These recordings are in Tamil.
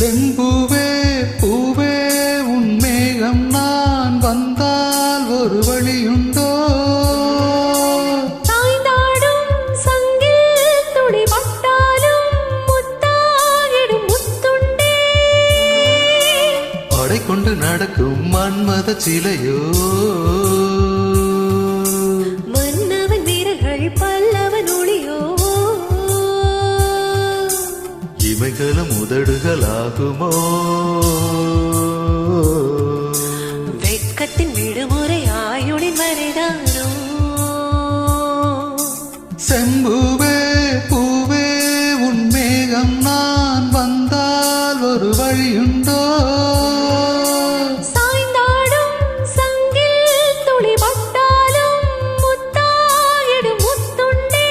செம்பூவே பூவே உன் மேகம் நான் வந்தால் ஒரு வழியுண்டோ? தாய்நாடும் சங்கில் துளி பட்டாலும் முத்தாகிடும் முத்துண்டே. அடை கொண்டு நடக்கும் மன்மத சிலையோ? மன்னவன் வீரர்கள் பல்லவன் ஒளியோ? இமைகளும் உதடுகளாகுமோ? வெட்கத்தின் விடுமுறை ஆயுளின் வரைதானோ? செம்பூவே பூவே உன் மேகம் நான் வந்தால் ஒரு வழியுண்டோ? சாய்ந்தாடும் சங்கில் துளி பட்டாலும் முத்தாகிடும் முத்துண்டே.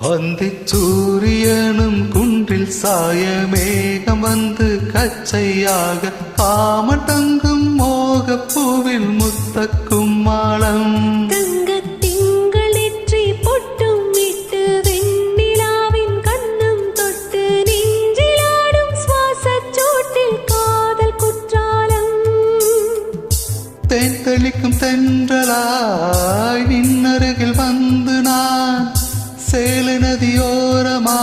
அந்திச் சூரியனும் குன்றில் சாய மேகம் வந்து கச்சையாக காமன் தங்கும் மோகப் பூவில் முத்தக்கும் மாளம். தங்கத் திங்களெற்றி பொட்டும் விட்டு வெண்ணிலாவின் கண்ணம் தொட்டு நெஞ்சிலாடும் சுவாசச் சூட்டில் காதல் குற்றாலம். தேன் தெளிக்கும் தென்றலாய் நின்னருகில் வந்து நான் சேல நதியோரமாய்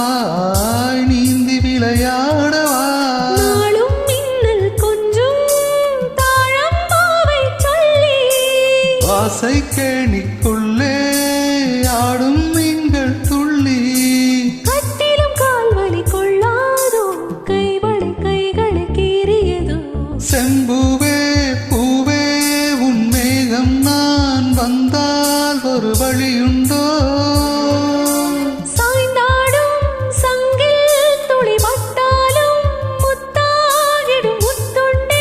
நீந்தி விளையாடவா? நாளும் மின்னல் கொஞ்சும் தாழம்பாவை சொல்லி ஆசை கேணிக்குள்ளே ஆடும் மீன்கள் துள்ளி. கட்டிலும் கால்வலி கொள்ளாதோ? கைவளை கைகளை கீறியதோ? செம்பூவே பூவே உன் மேகம் நான் வந்தால் ஒரு வழியுண்டோ? சாய்ந்தாடும் சங்கில் துளி பட்டாலும் முத்தாகிடும் முத்துண்டே.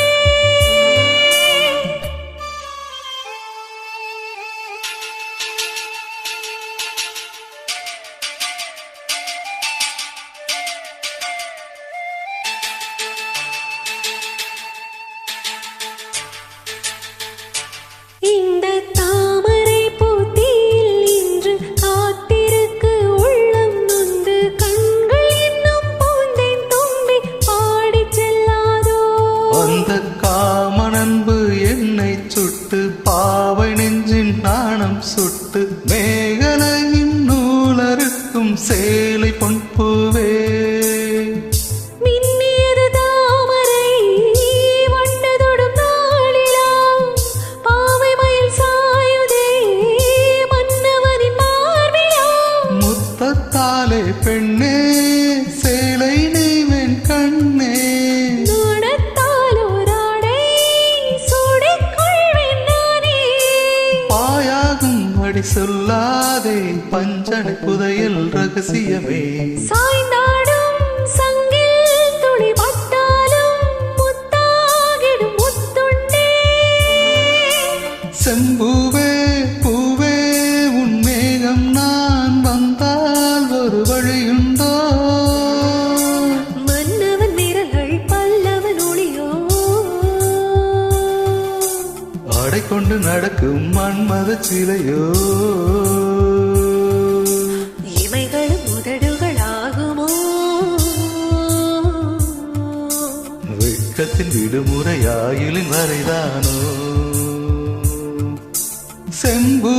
இந்த தாமரை பூத்தியில் இன்று காத்திருக்கு உள்ளம் நொந்து கண்கள் இன்னும் பூந்தேன் தும்பி பாடிச் செல்லாதோ? அந்த காமனன்பு என்னை சுட்டு பாவை நெஞ்சின் நாணம் சுட்டு மேகலையின் நூலறுக்கும் சேலை பொன்பூவே. மின்னியது தாமரை வண்டதொடும் நாளிலா பாவை மயில் சாயுதே மன்னவனின் மார்பிலா? முத்தத்தாலே பெண்ணே சேலை நெய்வேன் கண்ணே. நாடத்தால் ஓராடை சூடிக்கொள்வேன் நானே. பாயாகும் அடி சொல்லாதே பஞ்சனை புதையல் ரகசியமே. சாய்ந்தாடும் சங்கில் துளி பட்டாலும் முத்தாகிடும் முத்துண்டே. செம்பூவே பூவே உன் மேகம் நான் வந்தால் ஒரு வழியுண்டோ? மன்னவன் வீரர்கள் பல்லவன் ஒளியோ? ஆடை கொண்டு நடக்கும் மன்மத சிலையோ? இமைகளும் உதடுகளாகுமோ? வெட்கத்தின் விடுமுறை ஆயுளின் வரைதானோ? செம்பூ